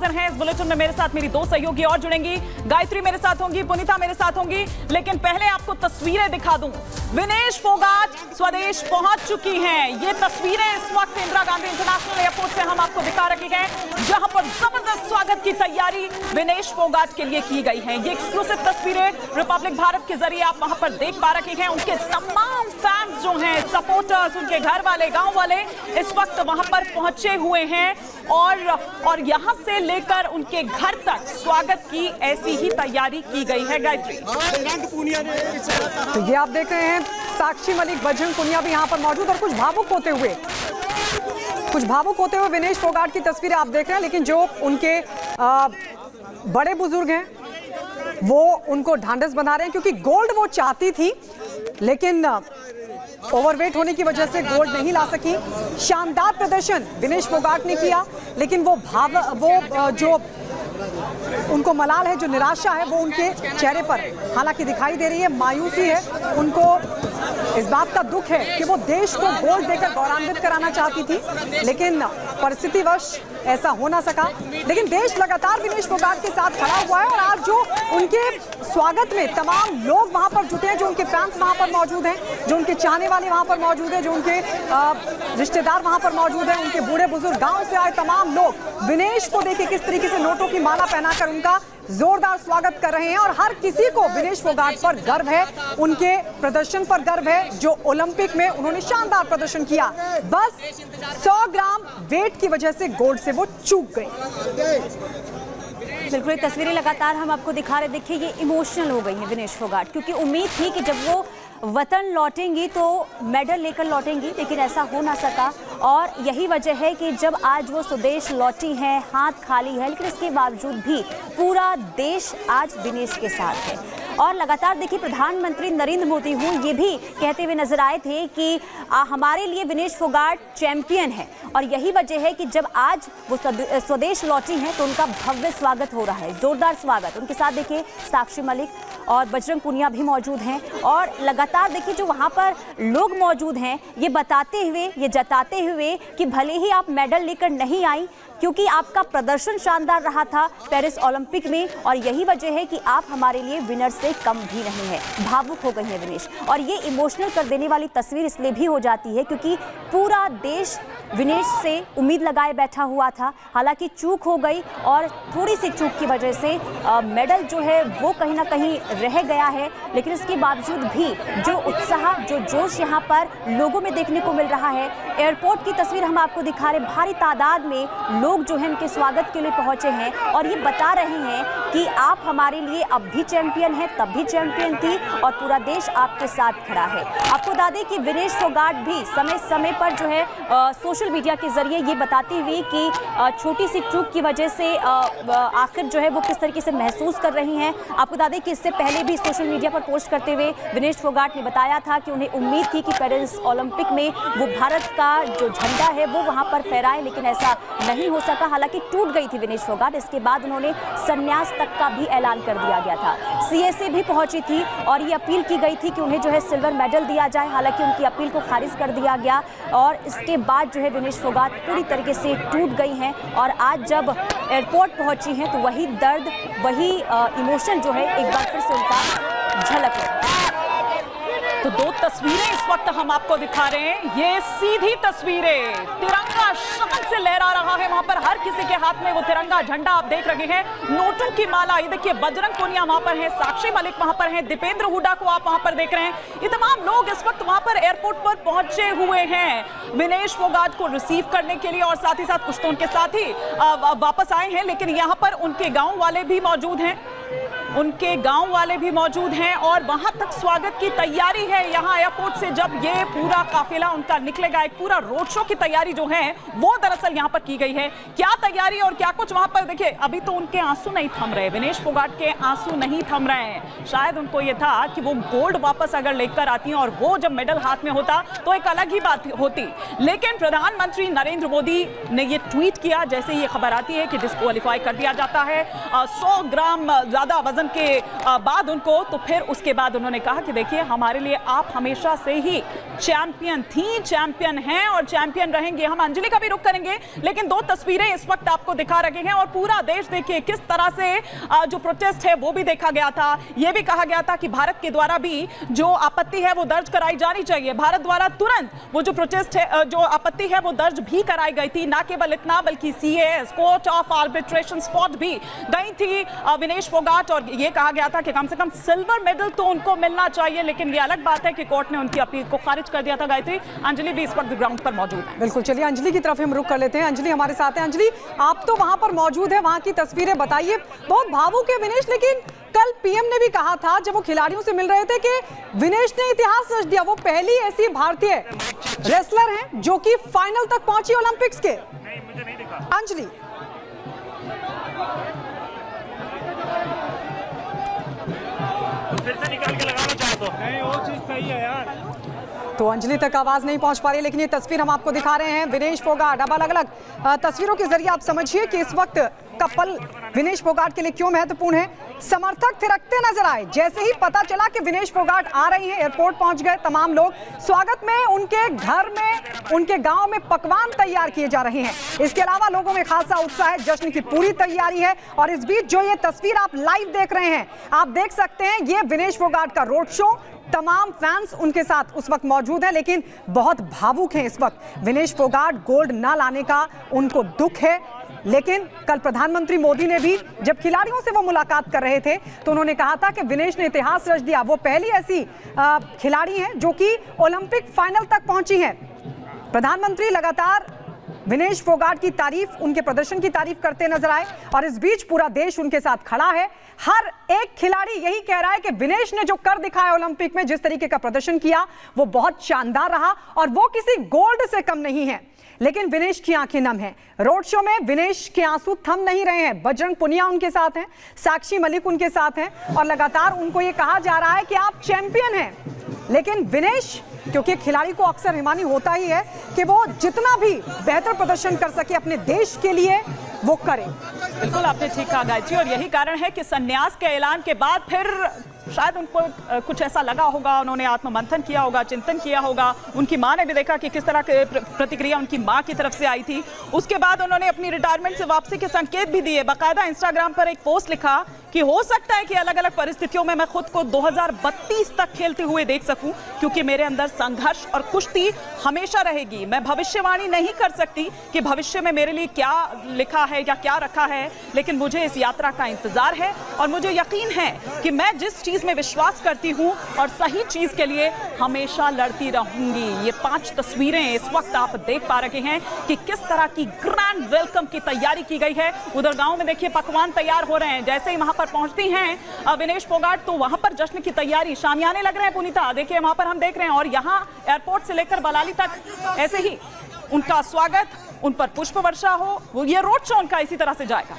हाजिर हैं इस बुलेटिन में। मेरे साथ मेरी दो सहयोगी और जुड़ेंगी, गायत्री मेरे साथ होंगी, पुनीता मेरे साथ होंगी। लेकिन पहले आपको तस्वीरें दिखा दूं। विनेश फोगाट स्वदेश पहुंच चुकी हैं। ये तस्वीरें इस वक्त इंदिरा गांधी इंटरनेशनल एयरपोर्ट से हम आपको दिखा रहे हैं, जहां पर जबरदस्त स्वागत की तैयारी विनेश फोगाट के लिए की गई है। ये एक्सक्लूसिव तस्वीरें रिपब्लिक भारत के जरिए आप वहां पर देख पा रहे हैं। उनके तमाम फैंस जो हैं, सपोर्टर्स, उनके घर वाले, गांव वाले इस वक्त वहां पर पहुंचे हुए हैं और यहां से लेकर उनके घर तक स्वागत की ऐसी ही तैयारी की गई है। गायत्री, तो ये आप देख रहे हैं साक्षी मलिक, बजरंग पुनिया भी यहाँ पर मौजूद और कुछ भावुक होते हुए विनेश फोगाट की तस्वीरें आप देख रहे हैं। लेकिन जो उनके बड़े बुजुर्ग हैं वो उनको ढांढस बना रहे हैं, क्योंकि गोल्ड वो चाहती थी लेकिन ओवरवेट होने की वजह से गोल्ड नहीं ला सकी। शानदार प्रदर्शन विनेश फोगाट ने किया, लेकिन वो जो उनको मलाल है, जो निराशा है, वो उनके चेहरे पर हालांकि दिखाई दे रही है। मायूसी है, उनको इस बात का दुख है कि वो देश को गोल्ड देकर गौरवान्वित कराना चाहती थी, लेकिन परिस्थितिवश ऐसा हो ना सका। लेकिन देश लगातार विनेश फोगाट के साथ खड़ा हुआ है और आज जो उनके स्वागत में तमाम लोग वहां पर जुटे हैं, जो उनके फैंस वहां पर मौजूद हैं, जो उनके चाहने वाले वहां पर मौजूद हैं, जो उनके रिश्तेदार वहां पर मौजूद हैं, उनके बूढ़े बुजुर्ग, गांव से आए तमाम लोग विनेश को देखिए किस तरीके से नोटों की माला पहनाकर उनका जोरदार स्वागत कर रहे हैं। और हर किसी को विनेश फोगाट पर गर्व है, उनके प्रदर्शन पर गर्व है, जो ओलंपिक में उन्होंने शानदार प्रदर्शन किया। बस 100 ग्राम वेट की वजह से गोल्ड से वो चूक गई। बिल्कुल, ये तस्वीरें लगातार हम आपको दिखा रहे। देखिए, ये इमोशनल हो गई है विनेश फोगाट, क्योंकि उम्मीद थी कि जब वो वतन लौटेंगी तो मेडल लेकर लौटेंगी, लेकिन ऐसा हो ना सका। और यही वजह है कि जब आज वो स्वदेश लौटी हैं, हाथ खाली है, लेकिन इसके बावजूद भी पूरा देश आज विनेश के साथ है। और लगातार देखिए, प्रधानमंत्री नरेंद्र मोदी ये भी कहते हुए नजर आए थे कि हमारे लिए विनेश फोगाट चैंपियन है। और यही वजह है कि जब आज वो स्वदेश लौटी हैं तो उनका भव्य स्वागत हो रहा है, जोरदार स्वागत। उनके साथ देखिए साक्षी मलिक और बजरंग पुनिया भी मौजूद हैं। और लगातार देखिए जो वहाँ पर लोग मौजूद हैं, ये बताते हुए, ये जताते हुए कि भले ही आप मेडल लेकर नहीं आई, क्योंकि आपका प्रदर्शन शानदार रहा था पेरिस ओलंपिक में, और यही वजह है कि आप हमारे लिए विनर से कम भी नहीं है। भावुक हो गई है विनेश। और ये इमोशनल कर देने वाली तस्वीर इसलिए भी हो जाती है क्योंकि पूरा देश विनेश से उम्मीद लगाए बैठा हुआ था। हालांकि चूक हो गई और थोड़ी सी चूक की वजह से मेडल जो है वो कहीं ना कहीं रह गया है, लेकिन इसके बावजूद भी जो उत्साह, जो जोश यहाँ पर लोगों में देखने को मिल रहा है। एयरपोर्ट की तस्वीर हम आपको दिखा रहे, भारी तादाद में लोग जो है उनके स्वागत के लिए पहुंचे हैं और ये बता रहे हैं कि आप हमारे लिए अब भी चैंपियन हैं, तब भी चैंपियन थी और पूरा देश आपके साथ खड़ा है। आपको बता दें कि विनेश फोगाट भी समय समय पर जो है सोशल मीडिया के जरिए ये बताती हुई कि छोटी सी चूक की वजह से आखिर जो है वो किस तरीके से महसूस कर रही हैं। आपको बता दें कि इससे पहले भी सोशल मीडिया पर पोस्ट करते हुए विनेश फोगाट ने बताया था कि उन्हें उम्मीद थी कि पेरिस ओलंपिक में वो भारत का जो झंडा है वो वहां पर फहराएं, लेकिन ऐसा नहीं हो सका। हालांकि टूट गई थी विनेश फोगाट। इसके बाद उन्होंने संन्यास तक का भी ऐलान कर दिया गया था। CSA भी पहुंची थी और ये अपील की गई थी कि उन्हें जो है सिल्वर मेडल दिया जाए। हालांकि उनकी अपील को खारिज कर दिया गया और इसके बाद जो है विनेश फोगाट पूरी तरीके से टूट गई हैं। और आज जब एयरपोर्ट पहुंची हैं तो वही दर्द, वही इमोशन जो है एक बार फिर से उनका झलक है। तो दो तस्वीरें इस वक्त हम आपको दिखा रहे हैं। ये सीधी तस्वीरें, तिरंगा शमन से लहरा रहा है वहां पर, हर किसी के हाथ में वो तिरंगा झंडा आप देख रहे हैं। नोटों की माला, ये देखिए बजरंग पुनिया वहां पर है, साक्षी मलिक वहां पर है, दीपेंद्र हुड्डा को आप वहां पर देख रहे हैं। ये तमाम लोग इस वक्त वहां पर एयरपोर्ट पर पहुंचे हुए हैं विनेश फोगाट को रिसीव करने के लिए, और साथ ही साथ कुछ तो उनके साथ ही वापस आए हैं, लेकिन यहाँ पर उनके गाँव वाले भी मौजूद हैं, उनके गांव वाले भी मौजूद हैं और वहां तक स्वागत की तैयारी है। यहां एयरपोर्ट से जब ये पूरा काफिला उनका निकलेगा, एक पूरा रोड शो की तैयारी जो है वो दरअसल यहां पर की गई है। क्या तैयारी और क्या कुछ वहां पर देखिए, अभी तो उनके आंसू नहीं थम रहे, विनेश फोगाट के आंसू नहीं थम रहे हैं। शायद उनको ये था कि वो गोल्ड वापस अगर लेकर आती और वो जब मेडल हाथ में होता तो एक अलग ही बात होती। लेकिन प्रधानमंत्री नरेंद्र मोदी ने ये ट्वीट किया जैसे ये खबर आती है कि डिस्क्वालीफाई कर दिया जाता है। 100 ग्राम ज्यादा वजन के बाद उनको, तो फिर उसके बाद उन्होंने कहा कि देखिए हमारे लिए आप हमेशा से ही चैंपियन थी, चैंपियन हैं और चैंपियन रहेंगे। हम अंजलि का भी रुख करेंगे, लेकिन दो तस्वीरें इस वक्त आपको दिखा रहे हैं और पूरा देश देखिए किस तरह से जो प्रोटेस्ट है वो भी देखा गया था। यह भी कहा गया था कि भारत के द्वारा भी जो आपत्ति है वो दर्ज कराई जानी चाहिए। भारत द्वारा तुरंत वो जो प्रोटेस्ट है, जो आपत्ति है वो दर्ज भी कराई गई थी। ना केवल इतना बल्कि CAS court of arbitration spot भी गई थी विनेश फोगाट, और ये कहा गया था कि कम से कम सिल्वर मेडल तो उनको मिलना चाहिए। लेकिन ये अलग बात है कि कोर्ट ने उनकी अपील को खारिज कर दिया था। गायत्री, अंजलि भी इस वक्त ग्राउंड पर मौजूद है। बिल्कुल, चलिए अंजलि की तरफ हम रुख कर लेते हैं। अंजलि हमारे साथ है। अंजलि, आप तो वहां पर मौजूद है, वहां की तस्वीरें बताइए। बहुत भावुक है विनेश, लेकिन कल PM ने भी कहा था जब वो खिलाड़ियों से मिल रहे थे कि विनेश ने इतिहास रच दिया। वो पहली ऐसी भारतीय रेसलर हैं जो कि फाइनल तक पहुंची ओलंपिक्स के। अंजलि, फिर से निकाल के लगाना चाहो तो नहीं, वो चीज सही है यार। तो अंजलि तक आवाज नहीं पहुंच पा रही, लेकिन ये तस्वीर हम आपको दिखा रहे हैं विनेश फोगाट। अब अलग अलग तस्वीरों के जरिए आप समझिए कि इस वक्त का पल विनेश फोगाट के लिए क्यों महत्वपूर्ण है। समर्थक थिरकते नजर आए जैसे ही पता चला कि विनेश फोगाट आ रही हैं। एयरपोर्ट पहुंच गए तमाम लोग। स्वागत में उनके घर में, उनके गांव में पकवान तैयार किए जा रहे हैं। इसके अलावा लोगों में खासा उत्साह है, जश्न की पूरी तैयारी है। और इस बीच जो ये तस्वीर आप लाइव देख रहे हैं, आप देख सकते हैं ये विनेश फोगाट का रोड शो। तमाम फैंस उनके साथ उस वक्त मौजूद हैं, लेकिन बहुत भावुक हैं इस वक्त। विनेश फोगाट गोल्ड ना लाने का उनको दुख है, लेकिन कल प्रधानमंत्री मोदी ने भी जब खिलाड़ियों से वो मुलाकात कर रहे थे तो उन्होंने कहा था कि विनेश ने इतिहास रच दिया। वो पहली ऐसी खिलाड़ी हैं जो कि ओलंपिक फाइनल तक पहुंची हैं। प्रधानमंत्री लगातार विनेश फोगाट की तारीफ, उनके प्रदर्शन की तारीफ करते नजर आए और इस बीच पूरा देश उनके साथ खड़ा है। हर एक खिलाड़ी यही कह रहा है कि विनेश ने जो कर दिखाया ओलंपिक में, जिस तरीके का प्रदर्शन किया वो बहुत शानदार रहा और वो किसी गोल्ड से कम नहीं है। लेकिन विनेश की आंखें नम हैं। रोड शो में विनेश के आंसू थम नहीं रहे हैं। बजरंग पुनिया उनके साथ हैं, साक्षी मलिक उनके साथ हैं और लगातार उनको ये कहा जा रहा है कि आप चैंपियन हैं। लेकिन विनेश, क्योंकि खिलाड़ी को अक्सर हिमानी होता ही है कि वो जितना भी बेहतर प्रदर्शन कर सके अपने देश के लिए वो करे। बिल्कुल आपने ठीक कहा गायत्री, और यही कारण है कि संन्यास के ऐलान के बाद फिर शायद उनको कुछ ऐसा लगा होगा, उन्होंने आत्ममंथन किया होगा, चिंतन किया होगा। उनकी मां ने भी देखा कि किस तरह के प्रतिक्रिया उनकी मां की तरफ से आई थी। उसके बाद उन्होंने अपनी रिटायरमेंट से वापसी के संकेत भी दिए। बाकायदा इंस्टाग्राम पर एक पोस्ट लिखा कि हो सकता है कि अलग अलग परिस्थितियों में मैं खुद को 2032 तक खेलते हुए देख सकूं, क्योंकि मेरे अंदर संघर्ष और कुश्ती हमेशा रहेगी। मैं भविष्यवाणी नहीं कर सकती कि भविष्य में मेरे लिए क्या लिखा है या क्या रखा है, लेकिन मुझे इस यात्रा का इंतजार है और मुझे यकीन है कि मैं जिस चीज में विश्वास करती हूं और सही चीज के लिए हमेशा लड़ती रहूंगी। ये 5 तस्वीरें इस वक्त आप देख पा रहे हैं कि किस तरह की ग्रैंड वेलकम की तैयारी की गई है। उधर गांव में देखिए पकवान तैयार हो रहे हैं। जैसे ही वहां पर पहुंचती हैं विनेश फोगाट तो वहां पर जश्न की तैयारी, शामियाने लग रहे हैं। पुनीता देखिए वहां पर हम देख रहे हैं और यहां एयरपोर्ट से लेकर बलाली तक ऐसे ही उनका स्वागत, उन पर पुष्प वर्षा हो, वो ये रोड शो उनका इसी तरह से जाएगा।